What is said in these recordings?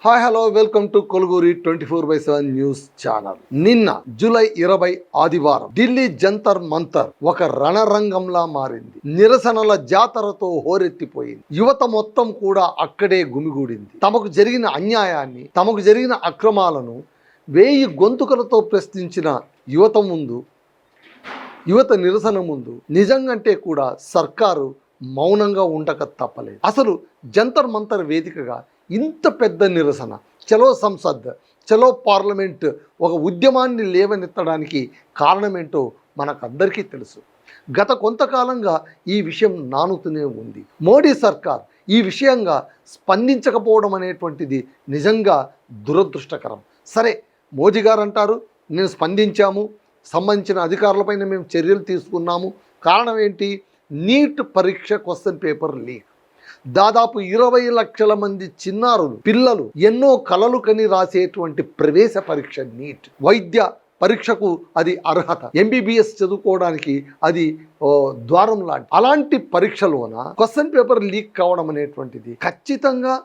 Hi hello welcome to కొలుగురి 24/7 news channel. నిన్న July 20 ఆదివారం ఢిల్లీ జంతర్ మంతర్ ఒక రణరంగంలా మారింది. నిరసనల జాతరతో హోరెత్తిపోయింది. యువత మొత్తం కూడా అక్కడే గుమిగూడింది. తమకు జరిగిన అన్యాయాన్ని, తమకు జరిగిన అక్రమాలను 1000 గొంతుకలతో ప్రశ్నించిన యువత నిరసన ముందు నిజంగంటే కూడా సర్కారు మౌనంగా ఉండక తప్పలేదు. అసలు జంతర్ మంతర్ వేదికగా ఇంత పెద్ద నిరసన, చలో సంసద్, చలో పార్లమెంట్ ఒక ఉద్యమాన్ని లేవనెత్తడానికి కారణమేంటో మనకందరికీ తెలుసు. గత కొంతకాలంగా ఈ విషయం నానుతూనే ఉంది. మోడీ సర్కార్ ఈ విషయంగా స్పందించకపోవడం అనేటువంటిది నిజంగా దురదృష్టకరం. సరే, మోదీ గారు అంటారు, నేను స్పందించాము, సంబంధించిన అధికారులపైన మేము చర్యలు తీసుకున్నాము. కారణం ఏంటి? నీట్ పరీక్ష క్వశ్చన్ పేపర్ లీక్. దాదాపు 20 లక్షల మంది చిన్నారులు, పిల్లలు ఎన్నో కలలు కని రాసేటువంటి ప్రవేశ పరీక్ష నీట్. వైద్య పరీక్షకు అది అర్హత, MBBS చదువుకోవడానికి అది ద్వారం లాంటి. అలాంటి పరీక్షలోన క్వశ్చన్ పేపర్ లీక్ కావడం అనేటువంటిది ఖచ్చితంగా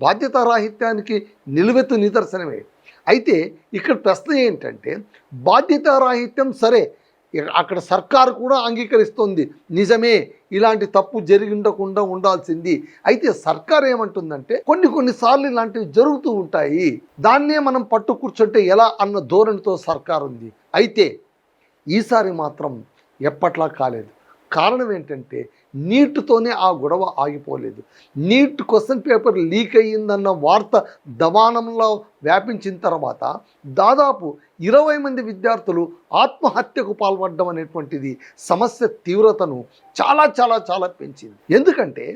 బాధ్యతారాహిత్యానికి నిలువెత్తు నిదర్శనమే. అయితే ఇక్కడ ప్రశ్న ఏంటంటే, బాధ్యతారాహిత్యం సరే, అక్కడ సర్కారు కూడా అంగీకరిస్తుంది, నిజమే, ఇలాంటి తప్పు జరిగిండకుండా ఉండాల్సింది. అయితే సర్కారు ఏమంటుందంటే, కొన్నిసార్లు ఇలాంటివి జరుగుతూ ఉంటాయి, దాన్నే మనం పట్టు కూర్చుంటే ఎలా అన్న ధోరణితో సర్కారు ఉంది. అయితే ఈసారి మాత్రం ఎప్పట్లా కాలేదు. కారణం ఏంటంటే, నీట్తోనే ఆ గొడవ ఆగిపోలేదు. నీట్ క్వశ్చన్ పేపర్ లీక్ అయ్యిందన్న వార్త దవానంలో వ్యాపించిన తర్వాత దాదాపు 20 మంది విద్యార్థులు ఆత్మహత్యకు పాల్పడడం అనేటువంటిది సమస్య తీవ్రతను చాలా చాలా చాలా పెంచింది. ఎందుకంటే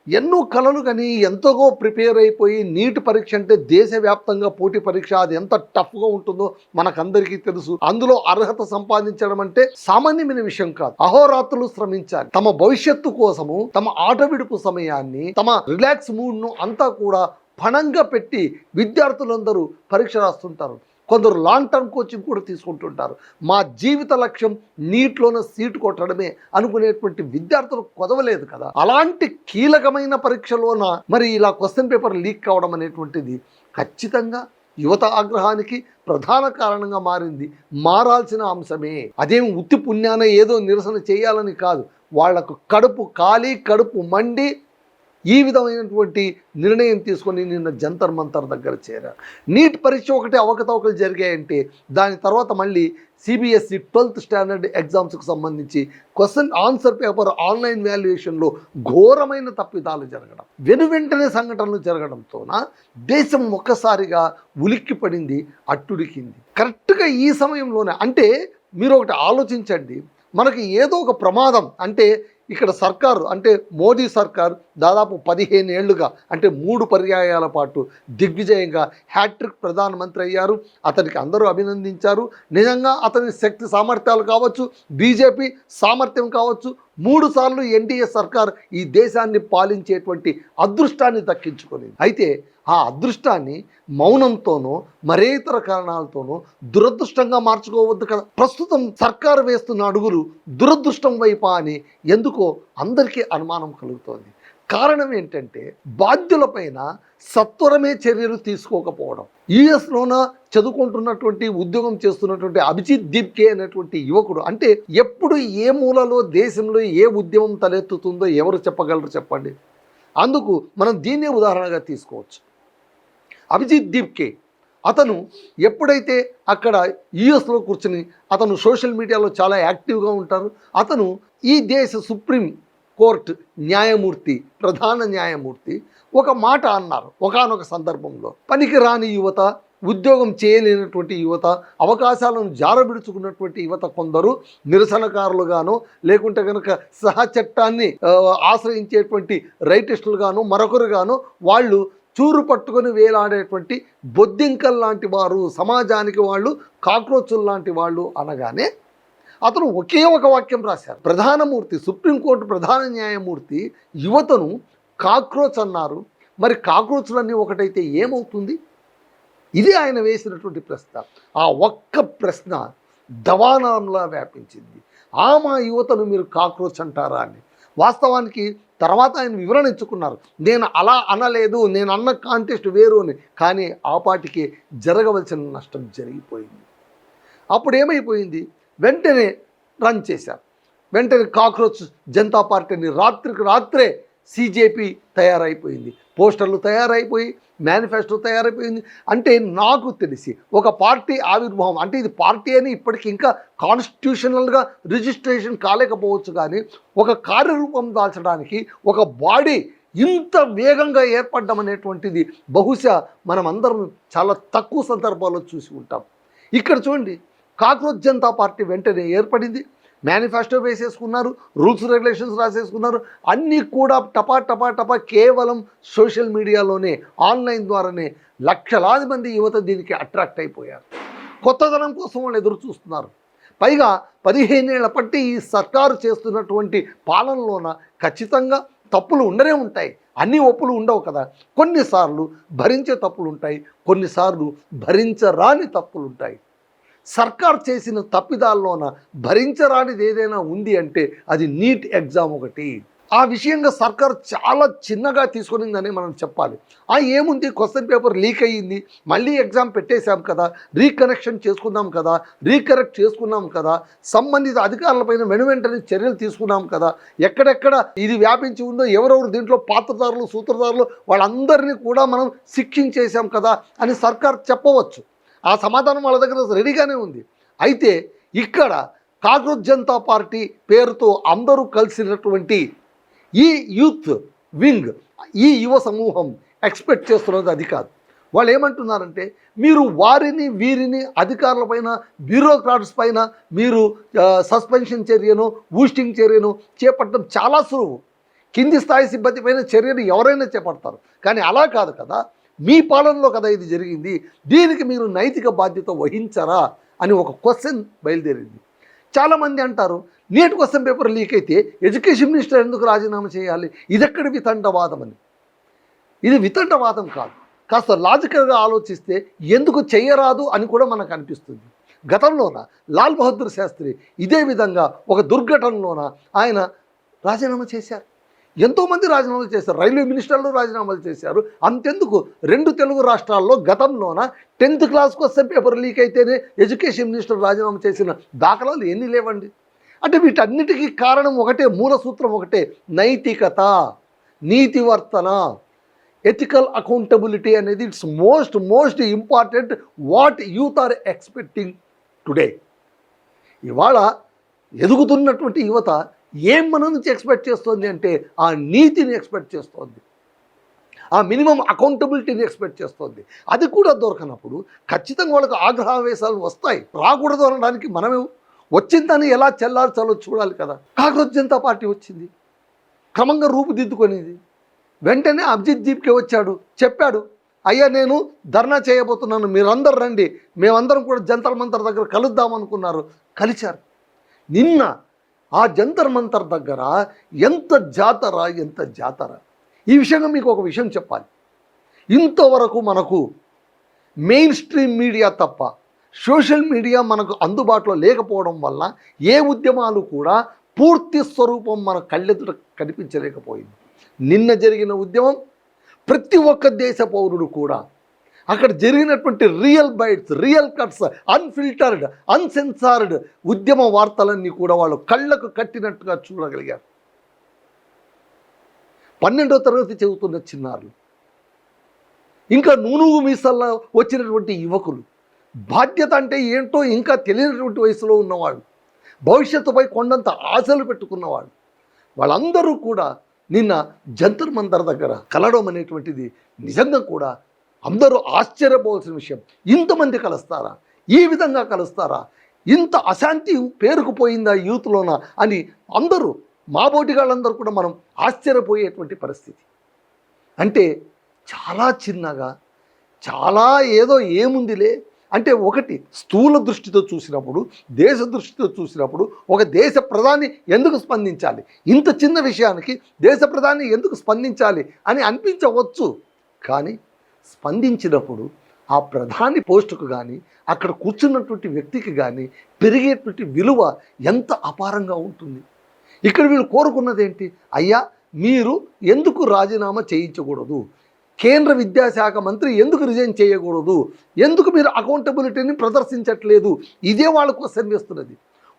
ఎన్నో కలలు కానీ ఎంతగో ప్రిపేర్ అయిపోయి, నీట్ పరీక్ష అంటే దేశవ్యాప్తంగా పోటీ పరీక్ష, అది ఎంత టఫ్గా ఉంటుందో మనకందరికీ తెలుసు. అందులో అర్హత సంపాదించడం అంటే సామాన్యమైన విషయం కాదు. అహోరాత్రులు శ్రమించాలి. తమ భవిష్యత్తు కోసము, తమ ఆట విడుపు సమయాన్ని, తమ రిలాక్స్ మూడ్ను అంతా కూడా పణంగా పెట్టి విద్యార్థులందరూ పరీక్ష రాస్తుంటారు. కొందరు లాంగ్ టర్మ్ కోచింగ్ కూడా తీసుకుంటుంటారు. మా జీవిత లక్ష్యం నీట్లోనే సీటు కొట్టడమే అనుకునేటువంటి విద్యార్థులు కొదవలేదు కదా. అలాంటి కీలకమైన పరీక్షలోన మరి ఇలా క్వశ్చన్ పేపర్ లీక్ కావడం అనేటువంటిది ఖచ్చితంగా యువత ఆగ్రహానికి ప్రధాన కారణంగా మారింది. మారాల్సిన అంశమే. అదేమి ఉత్తి పుణ్యాన ఏదో నిరసన చేయాలని కాదు. వాళ్లకు కడుపు కాలి, కడుపు మండి ఈ విధమైనటువంటి నిర్ణయం తీసుకొని నిన్న జంతర్ మంతర్ దగ్గర చేరారు. నీట్ పరీక్ష ఒకటి అవకతవకలు జరిగాయంటే, దాని తర్వాత మళ్ళీ CBSE 12th స్టాండర్డ్ ఎగ్జామ్స్కి సంబంధించి క్వశ్చన్ ఆన్సర్ పేపర్ ఆన్లైన్ వాల్యుయేషన్లో ఘోరమైన తప్పిదాలు జరగడం, వెనువెంటనే సంఘటనలు జరగడంతోన దేశం ఒక్కసారిగా ఉలిక్కిపడింది, అట్టుడికింది. కరెక్ట్గా ఈ సమయంలోనే, అంటే మీరు ఒకటి ఆలోచించండి, మనకి ఏదో ఒక ప్రమాదం అంటే ఇక్కడ సర్కారు అంటే మోదీ సర్కార్ దాదాపు 15 ఏళ్లుగా అంటే 3 పర్యాయాల పాటు దిగ్విజయంగా హ్యాట్రిక్ ప్రధానమంత్రి అయ్యారు. అతనికి అందరూ అభినందించారు. నిజంగా అతని శక్తి సామర్థ్యాలు కావచ్చు, బీజేపీ సామర్థ్యం కావచ్చు, 3 సార్లు NDA సర్కార్ ఈ దేశాన్ని పాలించేటువంటి అదృష్టాన్ని దక్కించుకుంది. అయితే ఆ అదృష్టాన్ని మౌనంతోనో మరే ఇతర కారణాలతోనో దురదృష్టంగా మార్చుకోవద్దు కదా. ప్రస్తుతం సర్కారు వేస్తున్న అడుగులు దురదృష్టం వైపా అని ఎందుకో అందరికీ అనుమానం కలుగుతోంది. కారణం ఏంటంటే, బాధ్యులపైన సత్వరమే చర్యలు తీసుకోకపోవడం. యుఎస్లోన చదువుకుంటున్నటువంటి, ఉద్యోగం చేస్తున్నటువంటి అభిజిత్ దీప్కే అనేటువంటి యువకుడు, అంటే ఎప్పుడు ఏ మూలలో దేశంలో ఏ ఉద్యమం తలెత్తుతుందో ఎవరు చెప్పగలరు చెప్పండి. అందుకు మనం దీన్నే ఉదాహరణగా తీసుకోవచ్చు. అభిజిత్ దీప్కే అతను ఎప్పుడైతే అక్కడ యుఎస్లో కూర్చుని, అతను సోషల్ మీడియాలో చాలా యాక్టివ్గా ఉంటారు. అతను ఈ దేశ సుప్రీం కోర్టు న్యాయమూర్తి, ప్రధాన న్యాయమూర్తి ఒక మాట అన్నారు ఒకానొక సందర్భంలో. పనికిరాని యువత, ఉద్యోగం చేయలేనటువంటి యువత, అవకాశాలను జారబిడుచుకున్నటువంటి యువత కొందరు నిరసనకారులుగాను, లేకుంటే కనుక సహచట్టాన్ని ఆశ్రయించేటువంటి రైటిస్టులుగాను, మరొకరుగాను వాళ్ళు చూరు పట్టుకొని వేలాడేటువంటి బొద్దింకల్ లాంటి వారు, సమాజానికి వాళ్ళు కాక్రోచులు లాంటి వాళ్ళు అనగానే అతను ఒకే ఒక వాక్యం రాశారు. ప్రధానమూర్తి, సుప్రీంకోర్టు ప్రధాన న్యాయమూర్తి యువతను కాక్రోచ్ అన్నారు. మరి కాక్రోచులన్నీ ఒకటైతే ఏమవుతుంది? ఇది ఆయన వేసినటువంటి ప్రశ్న. ఆ ఒక్క ప్రశ్న దవానంలా వ్యాపించింది. మా యువతను మీరు కాక్రోచ్ అంటారా అని. వాస్తవానికి తర్వాత ఆయన వివరణ ఇచ్చుకున్నారు, నేను అలా అనలేదు, నేను అన్న కాంటెస్ట్ వేరు అని. కానీ ఆ పాటికి జరగవలసిన నష్టం జరిగిపోయింది. అప్పుడు ఏమైపోయింది, వెంటనే రన్ చేశారు. వెంటనే కాక్రోచ్ జనతా పార్టీని రాత్రికి రాత్రే CJP తయారైపోయింది, పోస్టర్లు తయారైపోయి, మేనిఫెస్టో తయారైపోయింది. అంటే నాకు తెలిసి ఒక పార్టీ ఆవిర్భావం, అంటే ఇది పార్టీ అని ఇప్పటికి ఇంకా కాన్స్టిట్యూషనల్గా రిజిస్ట్రేషన్ కాలేకపోవచ్చు, కానీ ఒక కార్యరూపం దాల్చడానికి ఒక బాడీ ఇంత వేగంగా ఏర్పడడం అనేటువంటిది బహుశా మనం అందరం చాలా తక్కువ సందర్భాల్లో చూసి ఉంటాం. ఇక్కడ చూడండి, కాక్రోచ్ జనతా పార్టీ వెంటనే ఏర్పడింది, మేనిఫెస్టో వేసేసుకున్నారు, రూల్స్ రెగ్యులేషన్స్ రాసేసుకున్నారు, అన్నీ కూడా టపా కేవలం సోషల్ మీడియాలోనే, ఆన్లైన్ ద్వారానే లక్షలాది మంది యువత దీనికి అట్రాక్ట్ అయిపోయారు. కొత్తదనం కోసం వాళ్ళు ఎదురు చూస్తున్నారు. పైగా 15 ఏళ్ల పట్టి ఈ సర్కారు చేస్తున్నటువంటి పాలనలోన ఖచ్చితంగా తప్పులు ఉండనే ఉంటాయి, అన్ని ఒప్పులు ఉండవు కదా. కొన్నిసార్లు భరించే తప్పులు ఉంటాయి, కొన్నిసార్లు భరించరాని తప్పులు ఉంటాయి. సర్కార్ చేసిన తప్పిదాల్లోన భరించరానిది ఏదైనా ఉంది అంటే అది నీట్ ఎగ్జామ్ ఒకటి. ఆ విషయంగా సర్కార్ చాలా చిన్నగా తీసుకునిందని మనం చెప్పాలి. ఏముంది, క్వశ్చన్ పేపర్ లీక్ అయ్యింది, మళ్ళీ ఎగ్జామ్ పెట్టేశాం కదా, రీకనెక్షన్ చేసుకున్నాం కదా, రీకరెక్ట్ చేసుకున్నాం కదా, సంబంధిత అధికారులపైన వెనువెంటనే చర్యలు తీసుకున్నాం కదా, ఎక్కడెక్కడ ఇది వ్యాపించి ఉందో ఎవరెవరు దీంట్లో పాత్రదారులు సూత్రధారులు వాళ్ళందరినీ కూడా మనం శిక్షించేశాం కదా అని సర్కార్ చెప్పవచ్చు. ఆ సమాధానం వాళ్ళ దగ్గర రెడీగానే ఉంది. అయితే ఇక్కడ కాక్రోచ్ జనతా పార్టీ పేరుతో అందరూ కలిసినటువంటి ఈ యూత్ వింగ్, ఈ యువ సమూహం ఎక్స్పెక్ట్ చేస్తున్నది అది కాదు. వాళ్ళు ఏమంటున్నారంటే, మీరు వారిని వీరిని అధికారులపైన, బ్యూరోక్రాట్స్ పైన మీరు సస్పెన్షన్ చర్యను, బూస్టింగ్ చర్యను చేపట్టడం చాలా సులువు. కింది స్థాయి సిబ్బంది పైన చర్యను ఎవరైనా చేపడతారు, కానీ అలా కాదు కదా, మీ పాలనలో కదా ఇది జరిగింది, దీనికి మీరు నైతిక బాధ్యత వహించరా అని ఒక క్వశ్చన్ బయలుదేరింది. చాలామంది అంటారు, నీట్ క్వశ్చన్ పేపర్ లీక్ అయితే ఎడ్యుకేషన్ మినిస్టర్ ఎందుకు రాజీనామా చేయాలి, ఇదెక్కడి వితండవాదం అని. ఇది వితండవాదం కాదు, కాస్త లాజికల్గా ఆలోచిస్తే ఎందుకు చెయ్యరాదు అని కూడా మనకు అనిపిస్తుంది. గతంలోన లాల్ బహదూర్ శాస్త్రి ఇదే విధంగా ఒక దుర్ఘటనలోన ఆయన రాజీనామా చేశారు. ఎంతోమంది రాజీనామాలు చేశారు, రైల్వే మినిస్టర్లు రాజీనామాలు చేశారు. అంతెందుకు, 2 తెలుగు రాష్ట్రాల్లో గతంలోన 10th class question paper leak అయితేనే ఎడ్యుకేషన్ మినిస్టర్ రాజీనామా చేసిన దాఖలాలు ఎన్ని లేవండి. అంటే వీటన్నిటికీ కారణం ఒకటే, మూల సూత్రం ఒకటే, నైతికత, నీతివర్తన, ఎథికల్ అకౌంటబిలిటీ అనేది it's most important what youth are expecting today. ఇవాళ ఎదుగుతున్నటువంటి యువత ఏం మన నుంచి ఎక్స్పెక్ట్ చేస్తుంది అంటే ఆ నీతిని ఎక్స్పెక్ట్ చేస్తోంది, ఆ మినిమం అకౌంటబిలిటీని ఎక్స్పెక్ట్ చేస్తోంది. అది కూడా దొరకనప్పుడు ఖచ్చితంగా వాళ్ళకి ఆగ్రహావేశాలు వస్తాయి. రాకూడదు అనడానికి మనమే వచ్చిందని ఎలా చెల్లార్చాలో చూడాలి కదా. కాక్రోచ్ జనతా పార్టీ వచ్చింది, క్రమంగా రూపుదిద్దుకొనేది. వెంటనే అభిజిత్ దీప్కే వచ్చాడు, చెప్పాడు, అయ్యా నేను ధర్నా చేయబోతున్నాను, మీరందరూ రండి, మేమందరం కూడా జంతర్ మంతర్ దగ్గర కలుద్దామనుకున్నారు, కలిశారు. నిన్న ఆ జంతర్ మంతర్ దగ్గర ఎంత జాతర. ఈ విషయంగా మీకు ఒక విషయం చెప్పాలి. ఇంతవరకు మనకు మెయిన్ స్ట్రీమ్ మీడియా తప్ప సోషల్ మీడియా మనకు అందుబాటులో లేకపోవడం వల్ల ఏ ఉద్యమాలు కూడా పూర్తి స్వరూపం మన కళ్ళెదుట కనిపించలేకపోయింది. నిన్న జరిగిన ఉద్యమం ప్రతి ఒక్క దేశ పౌరుడు కూడా అక్కడ జరిగినటువంటి real bites, real cuts, unfiltered, uncensored ఉద్యమ వార్తలన్నీ కూడా వాళ్ళు కళ్ళకు కట్టినట్టుగా చూడగలిగారు. 12వ తరగతి చదువుతున్న చిన్నారులు, ఇంకా నూనూగు మీసల్లో వచ్చినటువంటి యువకులు, బాధ్యత అంటే ఏంటో ఇంకా తెలియనటువంటి వయసులో ఉన్నవాళ్ళు, భవిష్యత్తుపై కొండంత ఆశలు పెట్టుకున్నవాళ్ళు, వాళ్ళందరూ కూడా నిన్న జంతర్ మంతర్ దగ్గర కలవడం అనేటువంటిది నిజంగా కూడా అందరూ ఆశ్చర్యపోవాల్సిన విషయం. ఇంతమంది కలుస్తారా, ఈ విధంగా కలుస్తారా, ఇంత అశాంతి పేరుకుపోయిందా యూత్లోన అని అందరూ, మా బోటిగాళ్ళందరూ కూడా మనం ఆశ్చర్యపోయేటువంటి పరిస్థితి. అంటే చాలా చిన్నగా, చాలా ఏదో ఏముందిలే అంటే, ఒకటి స్థూల దృష్టితో చూసినప్పుడు, దేశ దృష్టితో చూసినప్పుడు ఒక దేశ ప్రధాని ఎందుకు స్పందించాలి, ఇంత చిన్న విషయానికి దేశ ప్రధాని ఎందుకు స్పందించాలి అని అనిపించవచ్చు. కానీ స్పందించినప్పుడు ఆ ప్రధాని పోస్టుకు కానీ, అక్కడ కూర్చున్నటువంటి వ్యక్తికి కానీ పెరిగేటువంటి విలువ ఎంత అపారంగా ఉంటుంది. ఇక్కడ వీళ్ళు కోరుకున్నది ఏంటి, అయ్యా మీరు ఎందుకు రాజీనామా చేయించకూడదు? కేంద్ర విద్యాశాఖ మంత్రి ఎందుకు రిజైన్ చేయకూడదు? ఎందుకు మీరు అకౌంటబిలిటీని ప్రదర్శించట్లేదు? ఇదే వాళ్ళ క్వశ్చన్ వేస్తున్నది.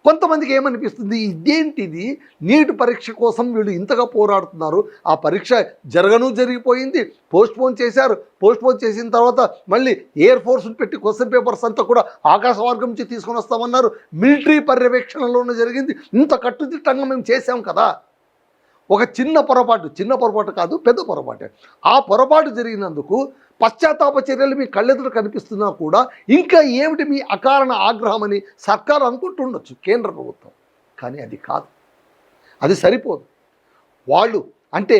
కొంతమందికి ఏమనిపిస్తుంది, ఇదేంటిది, నీట్ పరీక్ష కోసం వీళ్ళు ఇంతగా పోరాడుతున్నారు, ఆ పరీక్ష జరిగిపోయింది, పోస్ట్పోన్ చేశారు, పోస్ట్పోన్ చేసిన తర్వాత మళ్ళీ ఎయిర్ ఫోర్స్ని పెట్టి క్వశ్చన్ పేపర్స్ అంతా కూడా ఆకాశమార్గం నుంచి తీసుకొని వస్తామన్నారు, మిలిటరీ పర్యవేక్షణలోనే జరిగింది, ఇంత కట్టుదిట్టంగా మేము చేశాం కదా. ఒక చిన్న పొరపాటు కాదు, పెద్ద పొరపాటే. ఆ పొరపాటు జరిగినందుకు పశ్చాత్తాప చర్యలు మీ కళ్ళెదురు కనిపిస్తున్నా కూడా ఇంకా ఏమిటి మీ అకారణ ఆగ్రహం అని సర్కారు అనుకుంటుండొచ్చు, కేంద్ర ప్రభుత్వం. కానీ అది కాదు, అది సరిపోదు. వాళ్ళు అంటే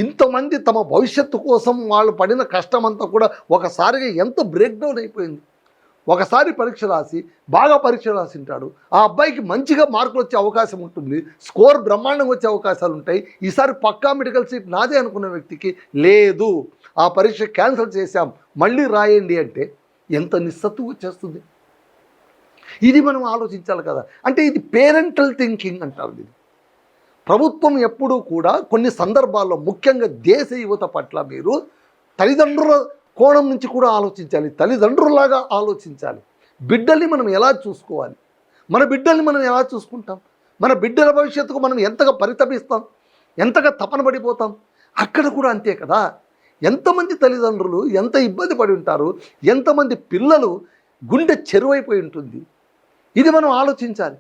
ఇంతమంది తమ భవిష్యత్తు కోసం వాళ్ళు పడిన కష్టమంతా కూడా ఒకసారిగా ఎంత బ్రేక్ డౌన్ అయిపోయింది. ఒకసారి పరీక్ష రాసి బాగా పరీక్ష రాసి ఉంటాడు, ఆ అబ్బాయికి మంచిగా మార్కులు వచ్చే అవకాశం ఉంటుంది, స్కోర్ బ్రహ్మాండంగా వచ్చే అవకాశాలు ఉంటాయి. ఈసారి పక్కా మెడికల్ సీట్ నాదే అనుకున్న వ్యక్తికి లేదు, ఆ పరీక్ష క్యాన్సిల్ చేశాం, మళ్ళీ రాయండి అంటే ఎంత నిస్సత్తువ వచ్చేస్తుంది. ఇది మనం ఆలోచించాలి కదా. అంటే ఇది పేరెంటల్ థింకింగ్ అంటారు. ఇది ప్రభుత్వం ఎప్పుడూ కూడా కొన్ని సందర్భాల్లో ముఖ్యంగా దేశ యువత పట్ల మీరు తల్లిదండ్రుల కోణం నుంచి కూడా ఆలోచించాలి, తల్లిదండ్రులాగా ఆలోచించాలి. బిడ్డల్ని మనం ఎలా చూసుకోవాలి, మన బిడ్డల్ని మనం ఎలా చూసుకుంటాం, మన బిడ్డల భవిష్యత్తుకు మనం ఎంతగా పరితపిస్తాం, ఎంతగా తపన పడిపోతాం. అక్కడ కూడా అంతే కదా. ఎంతమంది తల్లిదండ్రులు ఎంత ఇబ్బంది పడి ఉంటారు, ఎంతమంది పిల్లలు గుండె చెరువైపోయి ఉంటుంది. ఇది మనం ఆలోచించాలి.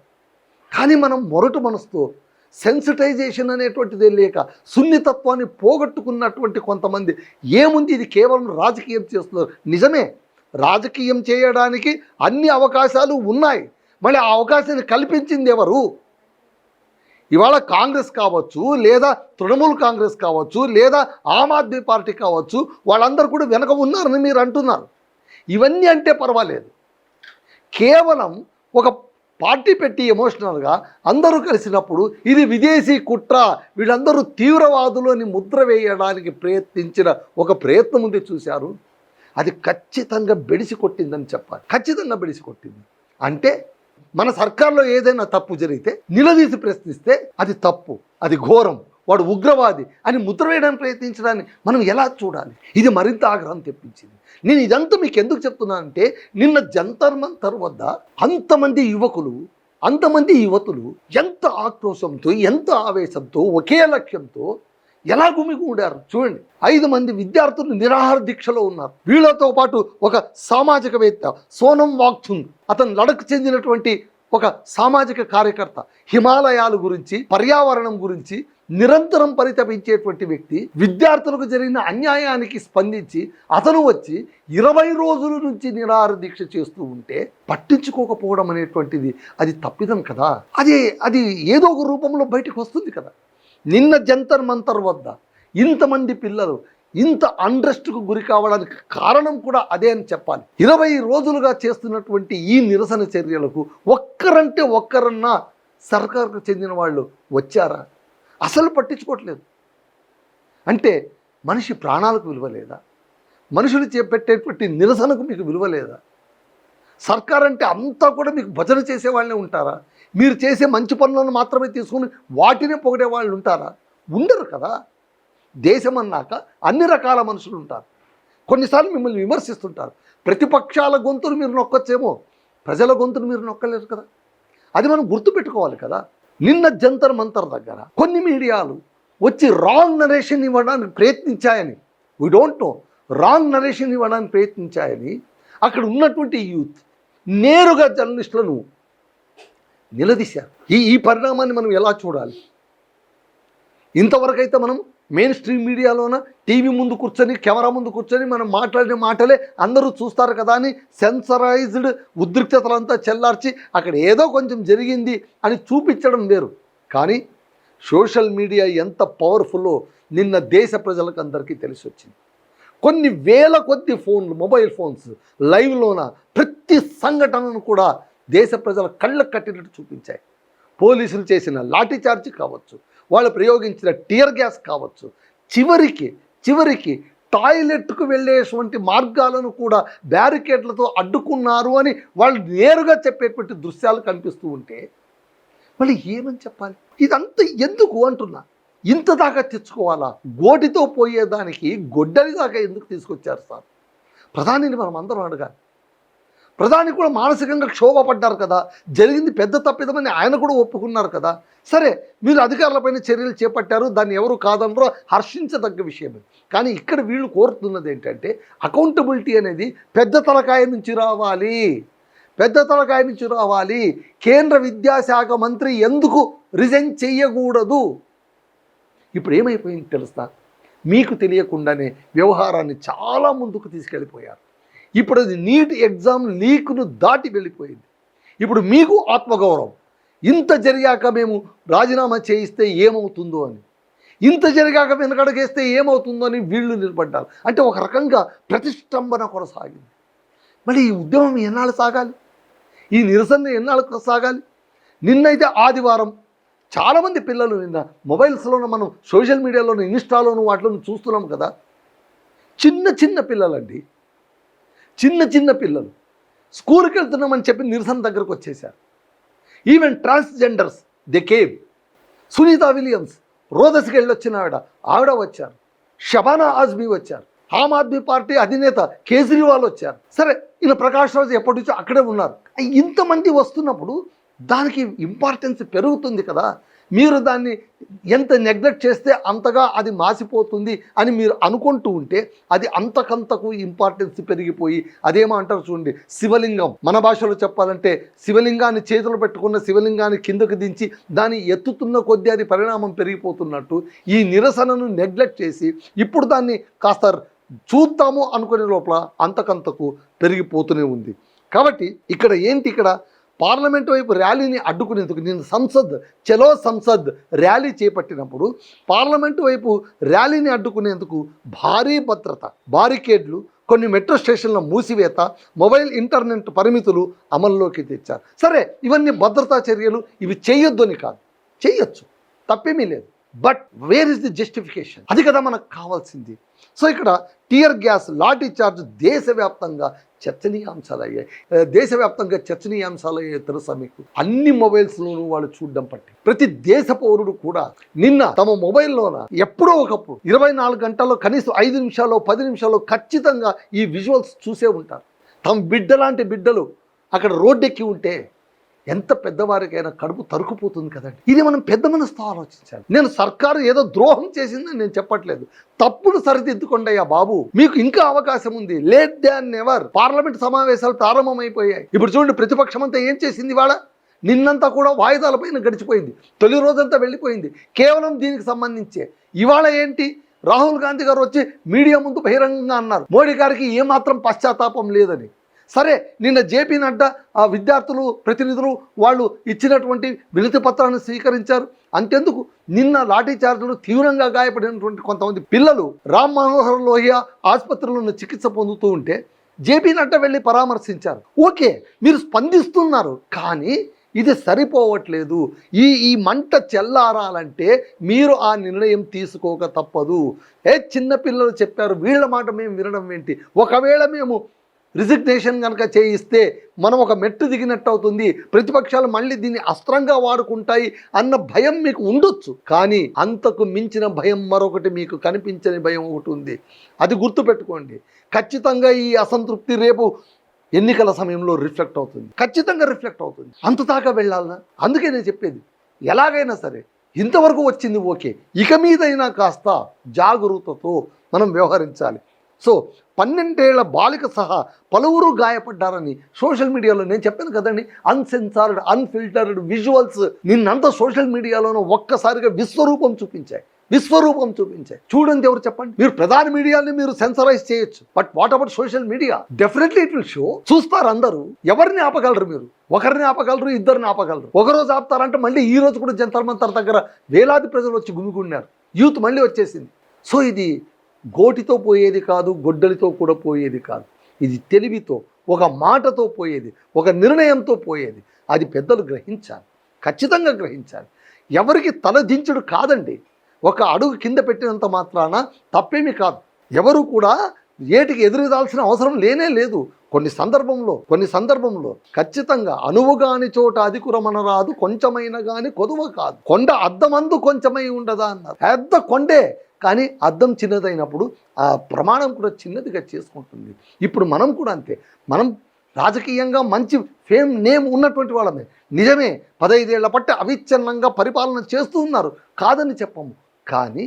కానీ మనం మొరటు మనసుతో సెన్సిటైజేషన్ అనేటువంటిదే లేక సున్నితత్వాన్ని పోగొట్టుకున్నటువంటి కొంతమంది ఏముంది, ఇది కేవలం రాజకీయం చేస్తున్నారు. నిజమే, రాజకీయం చేయడానికి అన్ని అవకాశాలు ఉన్నాయి. మళ్ళీ ఆ అవకాశాన్ని కల్పించింది ఎవరు? ఇవాళ కాంగ్రెస్ కావచ్చు, లేదా తృణమూల్ కాంగ్రెస్ కావచ్చు, లేదా ఆమ్ ఆద్మీ పార్టీ కావచ్చు, వాళ్ళందరూ కూడా వెనక ఉన్నారని మీరు అంటున్నారు. ఇవన్నీ అంటే పర్వాలేదు. కేవలం ఒక పార్టీ పెట్టి ఎమోషనల్గా అందరూ కలిసినప్పుడు ఇది విదేశీ కుట్ర, వీళ్ళందరూ తీవ్రవాదులు అని ముద్ర వేయడానికి ప్రయత్నించిన ఒక ప్రయత్నం ఉంది చూశారు. అది ఖచ్చితంగా బెడిసి కొట్టిందని చెప్పాలి. ఖచ్చితంగా బెడిసి కొట్టింది. అంటే మన సర్కార్లో ఏదైనా తప్పు జరిగితే నిలదీసి ప్రశ్నిస్తే అది తప్పు, అది ఘోరం, వాడు ఉగ్రవాది అని ముద్ర వేయడానికి ప్రయత్నించడాన్ని మనం ఎలా చూడాలి? ఇది మరింత ఆగ్రహం తెప్పించింది. నేను ఇదంతా మీకు ఎందుకు చెప్తున్నానంటే, నిన్న జంతర్ మంతర్ వద్ద అంతమంది యువకులు, అంతమంది యువతులు ఎంత ఆక్రోశంతో, ఎంత ఆవేశంతో, ఒకే లక్ష్యంతో ఎలా గుమిగూడారు చూడండి. 5 మంది విద్యార్థులు నిరాహార దీక్షలో ఉన్నారు. వీళ్ళతో పాటు ఒక సామాజికవేత్త సోనం వాంగ్చుక్, అతను లడక్ చెందినటువంటి ఒక సామాజిక కార్యకర్త, హిమాలయాల గురించి, పర్యావరణం గురించి నిరంతరం పరితపించేటువంటి వ్యక్తి, విద్యార్థులకు జరిగిన అన్యాయానికి స్పందించి అతను వచ్చి 20 రోజుల నుంచి నిరాహార దీక్ష చేస్తూ ఉంటే పట్టించుకోకపోవడం అనేటువంటిది అది తప్పిదం కదా. అది ఏదో ఒక రూపంలో బయటకు వస్తుంది కదా. నిన్న జంతర్ మంతర్ వద్ద ఇంతమంది పిల్లలు ఇంత అన్రెస్ట్కు గురి కావడానికి కారణం కూడా అదే అని చెప్పాలి. 20 రోజులుగా చేస్తున్నటువంటి ఈ నిరసన చర్యలకు ఒక్కరన్నా సర్కారుకు చెందిన వాళ్ళు వచ్చారా? అసలు పట్టించుకోవట్లేదు. అంటే మనిషి ప్రాణాలకు విలువ లేదా? మనుషులు చేపట్టేటువంటి నిరసనకు మీకు విలువ లేదా? సర్కార్ అంటే అంతా కూడా మీకు భజన చేసే వాళ్ళే ఉంటారా? మీరు చేసే మంచి పనులను మాత్రమే తీసుకుని వాటినే పొగిడే వాళ్ళు ఉంటారా? ఉండరు కదా. దేశం అన్నాక అన్ని రకాల మనుషులు ఉంటారు. కొన్నిసార్లు మిమ్మల్ని విమర్శిస్తుంటారు. ప్రతిపక్షాల గొంతును మీరు నొక్కొచ్చేమో, ప్రజల గొంతును మీరు నొక్కలేరు కదా. అది మనం గుర్తుపెట్టుకోవాలి కదా. నిన్న జంతర్ మంతర్ దగ్గర కొన్ని మీడియాలు వచ్చి రాంగ్ నరేషన్ ఇవ్వడానికి ప్రయత్నించాయని, we don't know, wrong narration ఇవ్వడానికి ప్రయత్నించాయని అక్కడ ఉన్నటువంటి యూత్ నేరుగా జర్నలిస్టులను నిలదీశారు. ఈ పరిణామాన్ని మనం ఎలా చూడాలి? ఇంతవరకైతే మనం మెయిన్ స్ట్రీమ్ మీడియాలోన టీవీ ముందు కూర్చొని, కెమెరా ముందు కూర్చొని మనం మాట్లాడిన మాటలే అందరూ చూస్తారు కదా అని సెన్సరైజ్డ్ ఉద్రిక్తతలంతా చెల్లార్చి అక్కడ ఏదో కొంచెం జరిగింది అని చూపించడం వేరు. కానీ సోషల్ మీడియా ఎంత పవర్ఫుల్లో నిన్న దేశ ప్రజలకు అందరికీ తెలిసి వచ్చింది. కొన్ని వేల కొద్ది ఫోన్లు, మొబైల్ ఫోన్స్ లైవ్లోన ప్రతి సంఘటనను కూడా దేశ ప్రజల కళ్ళకు కట్టినట్టు చూపించాయి. పోలీసులు చేసిన లాఠీచార్జ్ కావచ్చు, వాళ్ళు ప్రయోగించిన టియర్ గ్యాస్ కావచ్చు, చివరికి టాయిలెట్కు వెళ్ళేటువంటి మార్గాలను కూడా బ్యారికేడ్లతో అడ్డుకున్నారు అని వాళ్ళు నేరుగా చెప్పేటువంటి దృశ్యాలు కనిపిస్తూ ఉంటే మళ్ళీ ఏమని చెప్పాలి? ఇదంతా ఎందుకు అంటున్నా? ఇంత దాకా తెచ్చుకోవాలా? గోటితో పోయేదానికి గొడ్డలి దాకా ఎందుకు తీసుకొచ్చారు సార్? ప్రధానిని మనం అందరం అడగాలి. ప్రధాని కూడా మానసికంగా క్షోభపడ్డారు కదా, జరిగింది పెద్ద తప్పిదమని ఆయన కూడా ఒప్పుకున్నారు కదా. సరే, మీరు అధికారులపైన చర్యలు చేపట్టారు, దాన్ని ఎవరు కాదనరో, హర్షించదగ్గ విషయమే. కానీ ఇక్కడ వీళ్ళు కోరుతున్నది ఏంటంటే అకౌంటబిలిటీ అనేది పెద్ద తలకాయ నుంచి రావాలి, పెద్ద తలకాయ నుంచి రావాలి. కేంద్ర విద్యాశాఖ మంత్రి ఎందుకు రిజైన్ చెయ్యకూడదు? ఇప్పుడు ఏమైపోయింది తెలుసా? మీకు తెలియకుండానే వ్యవహారాన్ని చాలా ముందుకు తీసుకెళ్ళిపోయారు. ఇప్పుడు అది నీట్ ఎగ్జామ్ లీక్ను దాటి వెళ్ళిపోయింది. ఇప్పుడు మీకు ఆత్మగౌరవం, ఇంత జరిగాక మేము రాజీనామా చేయిస్తే ఏమవుతుందో అని, ఇంత జరిగాక వెనకడుగేస్తే ఏమవుతుందో అని వీళ్ళు నిలబడ్డారు. అంటే ఒక రకంగా ప్రతిష్టంభన కొనసాగింది. మరి ఈ ఉద్యమం ఎన్నాళ్ళు సాగాలి? ఈ నిరసన ఎన్నాళ్ళు సాగాలి? నిన్నైతే ఆదివారం చాలామంది పిల్లలు నిన్న మొబైల్స్లోనూ, మనం సోషల్ మీడియాలోను, ఇన్స్టాలోను వాటిలోనూ చూస్తున్నాం కదా, చిన్న చిన్న పిల్లలండి, చిన్న చిన్న పిల్లలు స్కూల్కి వెళ్తున్నామని చెప్పి నిరసన దగ్గరకు వచ్చేసారు. Even transgenders they came. Sunita Williams రోదస్కి వెళ్ళొచ్చిన ఆవిడ వచ్చారు. షబానా ఆజ్మీ వచ్చారు. ఆమ్ ఆద్మీ పార్టీ అధినేత కేజ్రీవాల్ వచ్చారు. సరే, ఈయన ప్రకాష్ రాజ్ ఎప్పటి నుంచో అక్కడే ఉన్నారు. ఇంతమంది వస్తున్నప్పుడు దానికి ఇంపార్టెన్స్ పెరుగుతుంది కదా. మీరు దాన్ని ఎంత నెగ్లెక్ట్ చేస్తే అంతగా అది మాసిపోతుంది అని మీరు అనుకుంటూ ఉంటే అది అంతకంతకు ఇంపార్టెన్స్ పెరిగిపోయి, అదేమో అంటారు చూడండి, శివలింగం, మన భాషలో చెప్పాలంటే శివలింగాన్ని చేతులు పెట్టుకున్న శివలింగాన్ని కిందకు దించి దాన్ని ఎత్తుతున్న కొద్దీ అది పరిణామం పెరిగిపోతున్నట్టు ఈ నిరసనను నెగ్లెక్ట్ చేసి ఇప్పుడు దాన్ని కాస్త చూద్దాము అనుకునే లోపల అంతకంతకు పెరిగిపోతూనే ఉంది. కాబట్టి ఇక్కడ ఏంటి, ఇక్కడ పార్లమెంటు వైపు ర్యాలీని అడ్డుకునేందుకు, నేను సంసద్ చలో సంసద్ ర్యాలీ చేపట్టినప్పుడు పార్లమెంటు వైపు ర్యాలీని అడ్డుకునేందుకు భారీ భద్రత, బారికేడ్లు, కొన్ని మెట్రో స్టేషన్ల మూసివేత, మొబైల్ ఇంటర్నెట్ పరిమితులు అమల్లోకి తెచ్చారు. సరే, ఇవన్నీ భద్రతా చర్యలు, ఇవి చేయొద్దు అని కాదు, చేయొచ్చు, తప్పేమీ లేదు. But where is the justification? అది కదా మనకు కావాల్సింది. సో ఇక్కడ టియర్ గ్యాస్, లాఠీ చార్జ్ దేశవ్యాప్తంగా చర్చనీయాంశాలయ్యాయి. దేశవ్యాప్తంగా చర్చనీయాంశాలయ్యాయి తెలుసా మీకు? అన్ని మొబైల్స్లోనూ వాళ్ళు చూడడం పట్టి ప్రతి దేశ పౌరుడు కూడా నిన్న తమ మొబైల్లోన ఎప్పుడో ఒకప్పుడు 24 గంటల్లో కనీసం 5 నిమిషాలు 10 నిమిషాలు ఖచ్చితంగా ఈ విజువల్స్ చూసే ఉంటారు. తమ బిడ్డలాంటి బిడ్డలు అక్కడ రోడ్డెక్కి ఉంటే ఎంత పెద్దవారికైనా కడుపు తరుకుపోతుంది కదండి. ఇది మనం పెద్ద మనసుతో ఆలోచించాలి. నేను సర్కారు ఏదో ద్రోహం చేసిందని నేను చెప్పట్లేదు, తప్పును సరిదిద్దుకోండి అయ్యా బాబు, మీకు ఇంకా అవకాశం ఉంది. Late than never. పార్లమెంట్ సమావేశాలు ప్రారంభమైపోయాయి. ఇప్పుడు చూడండి, ప్రతిపక్షం అంతా ఏం చేసింది? వాళ్ళ నిన్నంతా కూడా వాయిదాలపైన గడిచిపోయింది, తొలి రోజంతా వెళ్ళిపోయింది కేవలం దీనికి సంబంధించే. ఇవాళ ఏంటి, రాహుల్ గాంధీ గారు వచ్చి మీడియా ముందు బహిరంగంగా అన్నారు మోడీ గారికి ఏమాత్రం పశ్చాత్తాపం లేదని. సరే, నిన్న జేపీ నడ్డా ఆ విద్యార్థులు ప్రతినిధులు వాళ్ళు ఇచ్చినటువంటి వినతి పత్రాన్ని స్వీకరించారు. అంతెందుకు, నిన్న లాఠీ చార్జీలు తీవ్రంగా గాయపడినటువంటి కొంతమంది పిల్లలు రామ్ మనోహర్ లోహియా ఆసుపత్రిలో చికిత్స పొందుతూ ఉంటే జేపీ నడ్డా వెళ్ళి పరామర్శించారు. ఓకే, మీరు స్పందిస్తున్నారు, కానీ ఇది సరిపోవట్లేదు. ఈ మంట చెల్లారాలంటే మీరు ఆ నిర్ణయం తీసుకోక తప్పదు. చిన్నపిల్లలు చెప్పారు, వీళ్ళ మాట మేము వినడం ఏంటి? ఒకవేళ మేము రిజిగ్నేషన్ కనుక చేయిస్తే మనం ఒక మెట్టు దిగినట్టు అవుతుంది, ప్రతిపక్షాలు మళ్ళీ దీన్ని అస్త్రంగా వాడుకుంటాయి అన్న భయం మీకు ఉండొచ్చు. కానీ అంతకు మించిన భయం మరొకటి, మీకు కనిపించని భయం ఒకటి ఉంది. అది గుర్తుపెట్టుకోండి. ఖచ్చితంగా ఈ అసంతృప్తి రేపు ఎన్నికల సమయంలో రిఫ్లెక్ట్ అవుతుంది, ఖచ్చితంగా రిఫ్లెక్ట్ అవుతుంది. అంత దాకా వెళ్ళాలనా? అందుకే నేను చెప్పేది, ఎలాగైనా సరే ఇంతవరకు వచ్చింది ఓకే, ఇక మీదైనా కాస్త జాగరూకతతో మనం వ్యవహరించాలి. సో 12 ఏళ్ల బాలిక సహా పలువురు గాయపడ్డారని సోషల్ మీడియాలో నేను చెప్పాను కదండి. అన్సెన్సార్డ్, అన్ఫిల్టర్డ్ విజువల్స్ నిన్నంతా సోషల్ మీడియాలోనూ ఒక్కసారిగా విశ్వరూపం చూపించాయి. చూడండి, ఎవరు చెప్పండి? మీరు ప్రధాన మీడియాని మీరు సెన్సరైజ్ చేయొచ్చు, but what about social media? Definitely it will show. చూస్తారు అందరూ. ఎవరిని ఆపగలరు మీరు? ఒకరిని ఆపగలరు, ఇద్దరిని ఆపగలరు. ఒకరోజు ఆపుతారంటే మళ్ళీ ఈ రోజు కూడా జంతర్ మంతర్ దగ్గర వేలాది ప్రజలు వచ్చి గుమిగున్నారు, యూత్ మళ్ళీ వచ్చేసింది. సో ఇది గోటితో పోయేది కాదు, గొడ్డలితో కూడా పోయేది కాదు. ఇది తెలివితో, ఒక మాటతో పోయేది, ఒక నిర్ణయంతో పోయేది. అది పెద్దలు గ్రహించాలి, ఖచ్చితంగా గ్రహించాలి. ఎవరికి తలదించుడు కాదండి. ఒక అడుగు కింద పెట్టినంత మాత్రాన తప్పేమీ కాదు. ఎవరు కూడా ఏటికి ఎదురుదాల్సిన అవసరం లేనే లేదు. కొన్ని సందర్భంలో ఖచ్చితంగా అనువుగాని చోట అధికురమనరాదు కొంచెమైన గాని కొదువ కాదు, కొండ అద్దమందు కొంచెమై ఉండదా అన్నారు. పెద్ద కొండే కానీ అద్దం చిన్నదైనప్పుడు ఆ ప్రమాణం కూడా చిన్నదిగా చేసుకుంటుంది. ఇప్పుడు మనం కూడా అంతే. మనం రాజకీయంగా మంచి ఫేమ్ నేమ్ ఉన్నటువంటి వాళ్ళమే, నిజమే. 15 ఏళ్ల పట్టి అవిచ్ఛిన్నంగా పరిపాలన చేస్తూ ఉన్నారు, కాదని చెప్పము. కానీ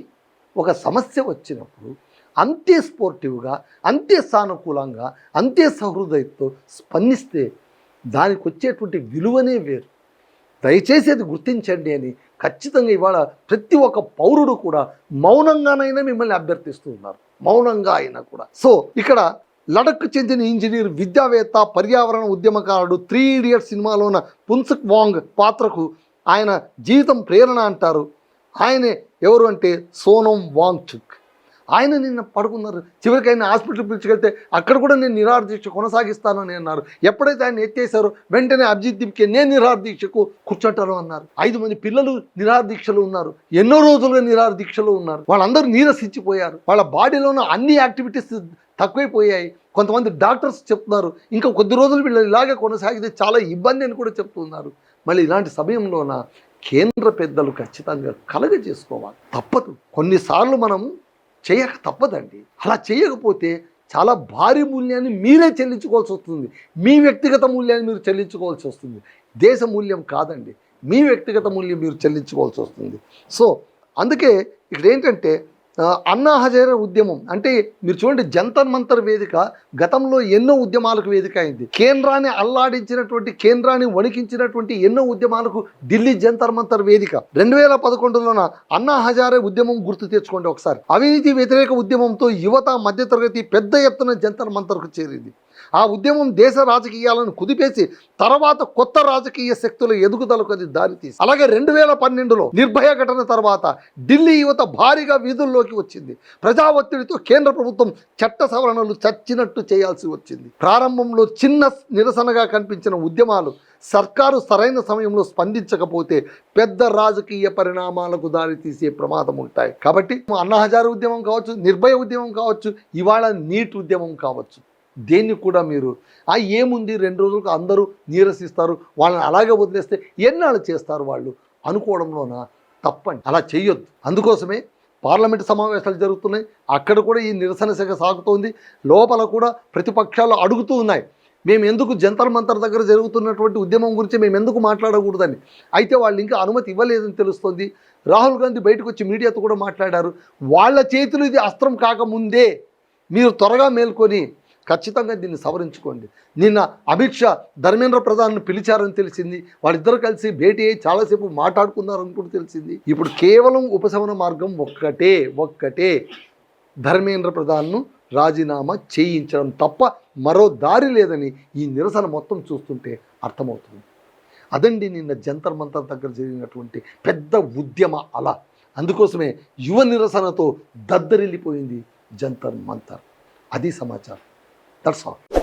ఒక సమస్య వచ్చినప్పుడు అంతే స్పోర్టివ్గా, అంతే సానుకూలంగా, అంతే సహృదయతో స్పందిస్తే దానికి వచ్చేటువంటి విలువనే వేరు. దయచేసి అది గుర్తించండి అని ఖచ్చితంగా ఇవాళ ప్రతి ఒక్క పౌరుడు కూడా మౌనంగానైనా మిమ్మల్ని అభ్యర్థిస్తూ ఉన్నారు, మౌనంగా అయినా కూడా. సో ఇక్కడ లడఖ్కు చెందిన ఇంజనీర్, విద్యావేత్త, పర్యావరణ ఉద్యమకారుడు, 3 Idiots సినిమాలో ఉన్న పున్సక్ వాంగ్ పాత్రకు ఆయన జీవితం ప్రేరణ అంటారు. ఆయనే ఎవరు అంటే సోనం వాంగ్చుక్. ఆయన నిన్న పడుకున్నారు. చివరికి ఆయన హాస్పిటల్కి పిలిచికెళ్తే అక్కడ కూడా నేను నిరాహార దీక్ష కొనసాగిస్తాను అని అన్నారు. ఎప్పుడైతే ఆయన ఎత్తేసారో వెంటనే అభిజిత్ దీప్కే నేను నిరాహార దీక్షకు కూర్చుంటాను అన్నారు. 5 మంది పిల్లలు నిరాహార దీక్షలు ఉన్నారు, ఎన్నో రోజులుగా నిరాహార దీక్షలో ఉన్నారు. వాళ్ళందరూ నీరసించిపోయారు, వాళ్ళ బాడీలో ఉన్న అన్ని యాక్టివిటీస్ తక్కువైపోయాయి. కొంతమంది డాక్టర్స్ చెప్తున్నారు ఇంకా కొద్ది రోజులు వీళ్ళు ఇలాగే కొనసాగితే చాలా ఇబ్బంది అని కూడా చెప్తున్నారు. మళ్ళీ ఇలాంటి సమయంలోన కేంద్ర పెద్దలు ఖచ్చితంగా కలగజేసుకోవాలి, తప్పదు. కొన్నిసార్లు మనం చేయక తప్పదండి. అలా చేయకపోతే చాలా భారీ మూల్యాన్ని మీరే చెల్లించుకోవాల్సి వస్తుంది. మీ వ్యక్తిగత మూల్యాన్ని మీరు చెల్లించుకోవాల్సి వస్తుంది, దేశ మూల్యం కాదండి. మీ వ్యక్తిగత మూల్యం మీరు చెల్లించుకోవాల్సి వస్తుంది. సో అందుకే ఇక్కడ ఏంటంటే అన్నా హజారే ఉద్యమం అంటే మీరు చూడండి, జంతర్ మంతర్ వేదిక గతంలో ఎన్నో ఉద్యమాలకు వేదిక అయింది. కేంద్రాన్ని అల్లాడించినటువంటి, కేంద్రాన్ని వణికించినటువంటి ఎన్నో ఉద్యమాలకు ఢిల్లీ జంతర్ మంతర్ వేదిక. 2011లోన అన్నా హజారే ఉద్యమం గుర్తు తెచ్చుకోండి ఒకసారి. అవినీతి వ్యతిరేక ఉద్యమంతో యువత, మధ్యతరగతి పెద్ద ఎత్తున జంతర్ మంతర్కు చేరింది. ఆ ఉద్యమం దేశ రాజకీయాలను కుదిపేసి తర్వాత కొత్త రాజకీయ శక్తుల ఎదుగుదలకు అది దారితీసి, అలాగే 2012లో నిర్భయ ఘటన తర్వాత ఢిల్లీ యువత భారీగా వీధుల్లోకి వచ్చింది. ప్రజా ఒత్తిడితో కేంద్ర ప్రభుత్వం చట్ట సవరణలు చచ్చినట్టు చేయాల్సి వచ్చింది. ప్రారంభంలో చిన్న నిరసనగా కనిపించిన ఉద్యమాలు సర్కారు సరైన సమయంలో స్పందించకపోతే పెద్ద రాజకీయ పరిణామాలకు దారితీసే ప్రమాదం ఉంటాయి. కాబట్టి అన్నా హజారే ఉద్యమం కావచ్చు, నిర్భయ ఉద్యమం కావచ్చు, ఇవాళ నీట్ ఉద్యమం కావచ్చు, దేన్ని కూడా మీరు ఏముంది 2 రోజులకు అందరూ నీరసిస్తారు, వాళ్ళని అలాగే వదిలేస్తే ఎన్నాళ్ళు చేస్తారు వాళ్ళు అనుకోవడంలోన తప్పండి. అలా చేయొద్దు. అందుకోసమే పార్లమెంటు సమావేశాలు జరుగుతున్నాయి, అక్కడ కూడా ఈ నిరసన శాఖ సాగుతోంది. లోపల కూడా ప్రతిపక్షాలు అడుగుతూ ఉన్నాయి, మేము ఎందుకు జంతర్ మంతర్ దగ్గర జరుగుతున్నటువంటి ఉద్యమం గురించి మేము ఎందుకు మాట్లాడకూడదని. అయితే వాళ్ళు ఇంకా అనుమతి ఇవ్వలేదని తెలుస్తుంది. రాహుల్ గాంధీ బయటకు వచ్చి మీడియాతో కూడా మాట్లాడారు. వాళ్ళ చేతులు ఇది అస్త్రం కాకముందే మీరు త్వరగా మేల్కొని ఖచ్చితంగా దీన్ని సవరించుకోండి. నిన్న అమిత్ షా ధర్మేంద్ర ప్రధాన్ను పిలిచారని తెలిసింది. వాళ్ళిద్దరు కలిసి భేటీ అయ్యి చాలాసేపు మాట్లాడుకున్నారని కూడా తెలిసింది. ఇప్పుడు కేవలం ఉపశమన మార్గం ఒక్కటే ధర్మేంద్ర ప్రధాన్ను రాజీనామా చేయించడం తప్ప మరో దారి లేదని ఈ నిరసన మొత్తం చూస్తుంటే అర్థమవుతుంది. అదండి నిన్న జంతర్ మంతర్ దగ్గర జరిగినటువంటి పెద్ద ఉద్యమ అల. అందుకోసమే యువ నిరసనతో దద్దరిల్లిపోయింది జంతర్ మంతర్. అది సమాచారం. That's all.